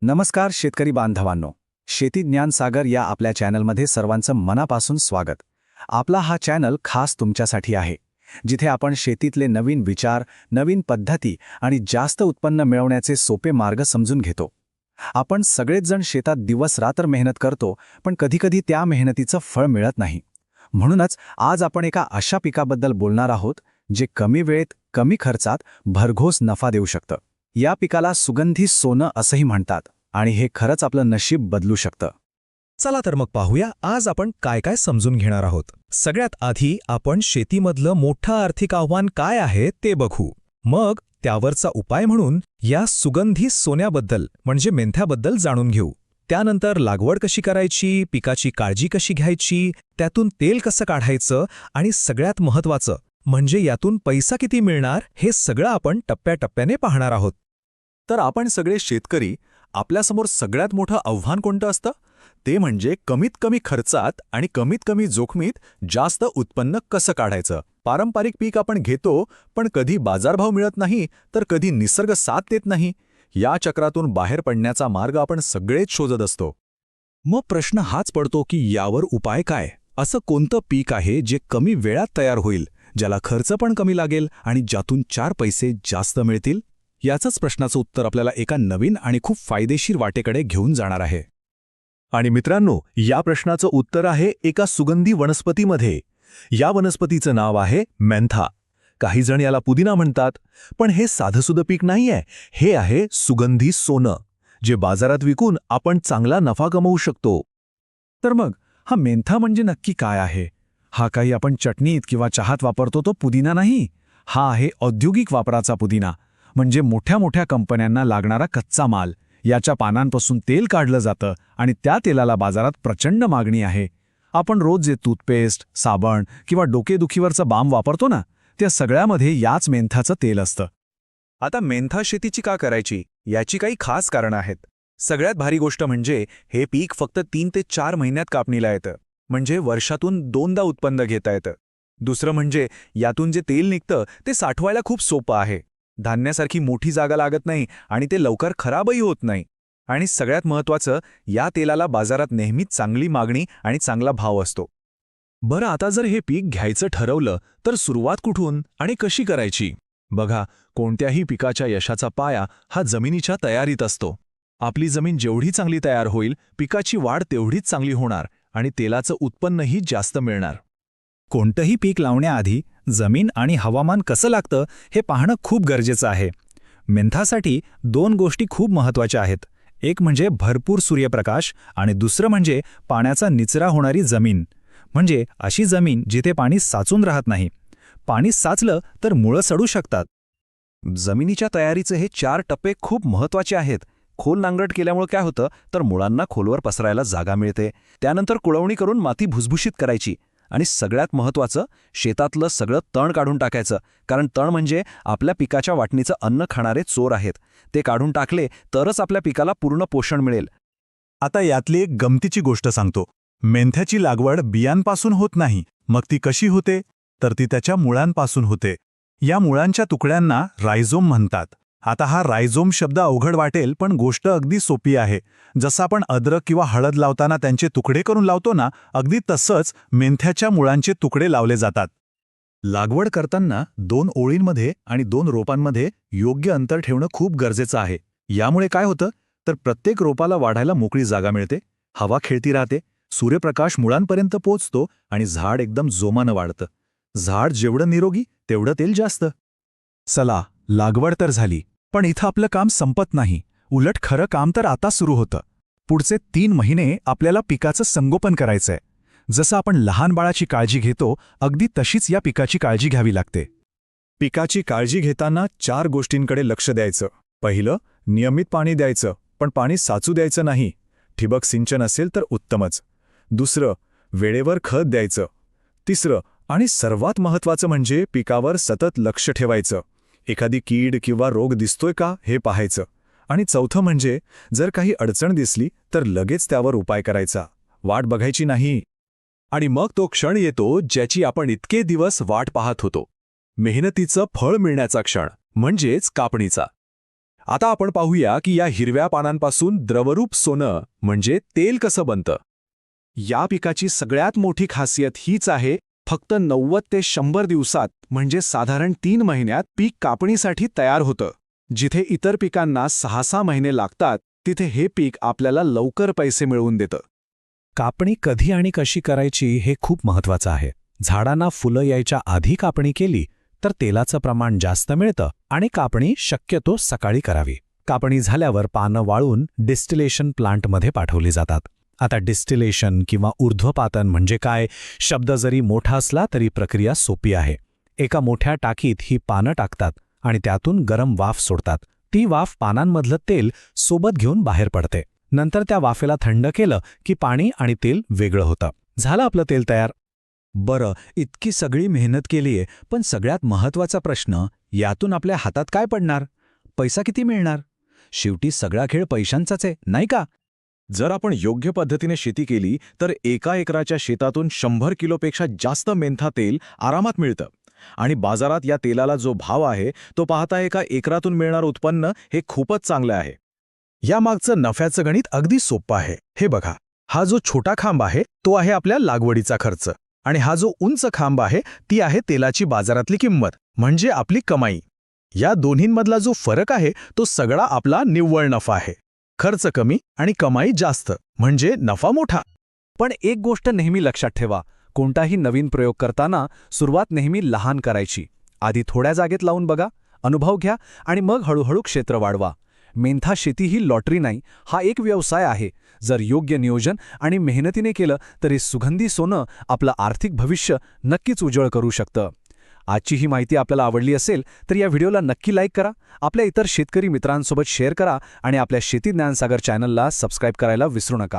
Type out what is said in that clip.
नमस्कार शेतकरी बांधवांनो, शेती ज्ञान सागर या आपल्या चॅनलमध्ये सर्वांचं मनापासून स्वागत. आपला हा चॅनल खास तुमच्यासाठी आहे, जिथे आपण शेतीतले नवीन विचार, नवीन पद्धती आणि जास्त उत्पन्न मिळवण्याचे सोपे मार्ग समजून घेतो. आपण सगळेच जण शेतात दिवस-रात्र मेहनत करतो, पण कधीकधी त्या मेहनतीचं फळ मिळत नाही. म्हणूनच आज आपण एका अशा पिकाबद्दल बोलणार आहोत, जे कमी वेळेत, कमी खर्चात भरघोस नफा देऊ शकतं. या पिकाला सुगंधी सोनं असंही म्हणतात आणि हे खरंच आपलं नशीब बदलू शकतं. चला तर मग पाहूया आज आपण काय काय समजून घेणार आहोत. सगळ्यात आधी आपण शेतीमधलं मोठं आर्थिक आव्हान काय आहे ते बघू. मग त्यावरचा उपाय म्हणून या सुगंधी सोन्याबद्दल म्हणजे मेंथ्याबद्दल जाणून घेऊ. त्यानंतर लागवड कशी करायची, पिकाची काळजी कशी घ्यायची, त्यातून तेल कसं काढायचं आणि सगळ्यात महत्त्वाचं म्हणजे यातून पैसा किती मिळणार हे सगळं आपण टप्प्याटप्प्याने पाहणार आहोत. तर आपण सगळे शेतकरी, आपल्यासमोर सगळ्यात मोठं आव्हान कोणतं असतं? ते म्हणजे कमीत कमी खर्चात आणि कमीत कमी जोखमीत जास्त उत्पन्न कसं काढायचं. पारंपरिक पीक आपण घेतो, पण कधी बाजारभाव मिळत नाही, तर कधी निसर्ग साथ देत नाही. या चक्रातून बाहेर पडण्याचा मार्ग आपण सगळेच शोधत असतो. मग प्रश्न हाच पडतो की यावर उपाय काय? असं कोणतं पीक आहे जे कमी वेळात तयार होईल, ज्याला खर्च पण कमी लागेल आणि ज्यातून 4 पैसे जास्त मिळतील? याचंच प्रश्नाचं उत्तर आपल्याला एका नवीन आणि खूप फायदेशीर वाटेकडे घेऊन जाणार आहे. आणि मित्रांनो, या प्रश्नाचं उत्तर आहे एका सुगंधी वनस्पतीमध्ये. या वनस्पतीचं नाव आहे मेंथा. काही जण याला पुदिना म्हणतात, पण हे साधंसुधं पीक नाहीये. हे आहे सुगंधी सोनं, जे बाजारात विकून आपण चांगला नफा कमवू शकतो. तर मग हा मेंथा म्हणजे नक्की काय आहे? हा काही आपण चटणीत किंवा चहात वापरतो तो पुदिना नाही. हा आहे औद्योगिक वापराचा पुदिना, म्हणजे मोठ्या मोठ्या कंपन्यांना लागणारा कच्चा माल. याच्या पानांपासून तेल काढलं जातं आणि त्या तेलाला बाजारात प्रचंड मागणी आहे. आपण रोज जे टूथपेस्ट, साबण किंवा डोकेदुखीवरचं बाम वापरतो ना, त्या सगळ्यामध्ये याच मेंथाचं तेल असतं. आता मेंथा शेतीची का करायची, याची काही खास कारणं आहेत. सगळ्यात भारी गोष्ट म्हणजे हे पीक फक्त 3 ते 4 महिन्यात कापणीला येतं, म्हणजे वर्षातून 2दा उत्पन्न घेता येतं. दुसरं म्हणजे यातून जे तेल निघतं ते साठवायला खूप सोपं आहे. धान्यासारखी मोठी जागा लागत नाही आणि ते लवकर खराबही होत नाही. आणि सगळ्यात महत्त्वाचं, या तेलाला बाजारात नेहमीच चांगली मागणी आणि चांगला भाव असतो. बरं, आता जर हे पीक घ्यायचं ठरवलं तर सुरुवात कुठून आणि कशी करायची? बघा, कोणत्याही पिकाच्या यशाचा पाया हा जमिनीच्या तयारीत असतो. आपली जमीन जेवढी चांगली तयार होईल, पिकाची वाढ तेवढीच चांगली होणार आणि तेलाचं उत्पन्नही जास्त मिळणार. कोणतंही पीक लावण्याआधी जमीन आणि हवामान कसं लागतं हे पाहणं खूप गरजेचं आहे. मेंथासाठी 2 गोष्टी खूप महत्त्वाच्या आहेत. एक म्हणजे भरपूर सूर्यप्रकाश आणि दुसरं म्हणजे पाण्याचा निचरा होणारी जमीन. म्हणजे अशी जमीन जिथे पाणी साचून राहत नाही. पाणी साचलं तर मुळं सडू शकतात. जमिनीच्या तयारीचे हे 4 टप्पे खूप महत्त्वाचे आहेत. खोल नांगरट केल्यामुळे काय होतं, तर मुळांना खोलवर पसरायला जागा मिळते. त्यानंतर कुळवणी करून माती भुसभुशीत करायची. आणि सगळ्यात महत्त्वाचं, शेतातलं सगळं तण काढून टाकायचं, कारण तण म्हणजे आपल्या पिकाच्या वाटणीचं अन्न खाणारे चोर आहेत. ते काढून टाकले तरच आपल्या पिकाला पूर्ण पोषण मिळेल. आता यातली एक गमतीची गोष्ट सांगतो. मेंथ्याची लागवड बियांपासून होत नाही. मग ती कशी होते? तर ती त्याच्या मुळांपासून होते. या मुळांच्या तुकड्यांना रायझोम म्हणतात. आता हा रायझोम शब्द अवघड वाटेल, पण गोष्ट अगदी सोपी आहे. जसं आपण अद्रक किंवा हळद लावताना त्यांचे तुकडे करून लावतो ना, अगदी तसंच मेंथ्याच्या मुळांचे तुकडे लावले जातात. लागवड करताना 2 ओळींमध्ये आणि 2 रोपांमध्ये योग्य अंतर ठेवणं खूप गरजेचं आहे. यामुळे काय होतं, तर प्रत्येक रोपाला वाढायला मोकळी जागा मिळते, हवा खेळती राहते, सूर्यप्रकाश मुळांपर्यंत पोचतो आणि झाड एकदम जोमानं वाढतं. झाड जेवढं निरोगी तेवढं तेल जास्त. चला, लागवड तर झाली, पण इथं आपलं काम संपत नाही. उलट खरं काम तर आता सुरू होतं. पुढचे 3 महिने आपल्याला पिकाचं संगोपन करायचंय. जसं आपण लहान बाळाची काळजी घेतो, अगदी तशीच या पिकाची काळजी घ्यावी लागते. पिकाची काळजी घेताना 4 गोष्टींकडे लक्ष द्यायचं. पहिलं, नियमित पाणी द्यायचं, पण पाणी साचू द्यायचं नाही. ठिबक सिंचन असेल तर उत्तमच. दुसरं, वेळेवर खत द्यायचं. तिसरं आणि सर्वात महत्त्वाचं म्हणजे पिकावर सतत लक्ष ठेवायचं. एखादी कीड किंवा रोग दिसतोय का हे पाहायचं. आणि चौथं म्हणजे जर काही अडचण दिसली तर लगेच त्यावर उपाय करायचा, वाट बघायची नाही. आणि मग तो क्षण येतो ज्याची आपण इतके दिवस वाट पाहत होतो. मेहनतीचं फळ मिळण्याचा क्षण, म्हणजेच कापणीचा. आता आपण पाहूया की या हिरव्या पानांपासून द्रवरूप सोनं म्हणजे तेल कसं बनतं. या पिकाची सगळ्यात मोठी खासियत हीच आहे, फक्त 90 ते 100 दिवसात म्हणजे साधारण 3 महिन्यात पीक कापणीसाठी तयार होतं. जिथे इतर पिकांना 6-6 महिने लागतात, तिथे हे पीक आपल्याला लवकर पैसे मिळवून देतं. कापणी कधी आणि कशी करायची हे खूप महत्वाचं आहे. झाडांना फुलं यायच्या आधी कापणी केली तर तेलाचं प्रमाण जास्त मिळतं आणि कापणी शक्यतो सकाळी करावी. कापणी झाल्यावर पानं वाळून डिस्टिलेशन प्लांटमध्ये पाठवली जातात. आता डिस्टिलेशन किंवा ऊर्ध्वपातन म्हणजे काय, शब्द जरी मोठा असला तरी प्रक्रिया सोपी आहे. एका मोठ्या टाकीत ही पानं टाकतात आणि त्यातून गरम वाफ सोडतात. ती वाफ पानांमधलं तेल सोबत घेऊन बाहेर पडते. नंतर त्या वाफेला थंड केलं की पाणी आणि तेल वेगळं होतं. झालं आपलं तेल तयार. बरं, इतकी सगळी मेहनत केलीये, पण सगळ्यात महत्वाचा प्रश्न, यातून आपल्या हातात काय पडणार? पैसा किती मिळणार? शेवटी सगळा खेळ पैशांचाच आहे, नाही का? जर आपण योग्य पद्धतीने शेती केली तर एका एकराच्या शेतातून 100 किलोपेक्षा जास्त मेंथा तेल आरामात मिळतं. आणि बाजारात या तेलाला जो भाव आहे तो पाहता एका एकरातून मिळणारं उत्पन्न हे खूपच चांगलं आहे. यामागचं नफ्याचं गणित अगदी सोपं आहे. हे बघा, हा जो छोटा खांब आहे तो आहे आपल्या लागवडीचा खर्च, आणि हा जो उंच खांब आहे ती आहे तेलाची बाजारातली किंमत, म्हणजे आपली कमाई. या दोन्हींमधला जो फरक आहे तो सगळा आपला निव्वळ नफा आहे. खर्च कमी आणि कमाई जास्त म्हणजे नफा मोठा. पण एक गोष्ट नेहमी लक्षात ठेवा, कोणताही नवीन प्रयोग करताना सुरुवात नेहमी लहान करायची. आधी थोड्या जागेत लावून बघा, अनुभव घ्या आणि मग हळूहळू क्षेत्र वाढवा. मेंथा शेती ही लॉटरी नाही, हा एक व्यवसाय आहे. जर योग्य नियोजन आणि मेहनतीने केलं तरी सुगंधी सोनं आपलं आर्थिक भविष्य नक्कीच उज्ज्वल करू शकतं. आजची ही माहिती आपल्याला आवडली असेल तर या व्हिडिओला नक्की लाईक करा, आपल्या इतर शेतकरी मित्रांसोबत शेअर करा आणि आपल्या शेती ज्ञानसागर चॅनलला सबस्क्राईब करायला विसरू नका.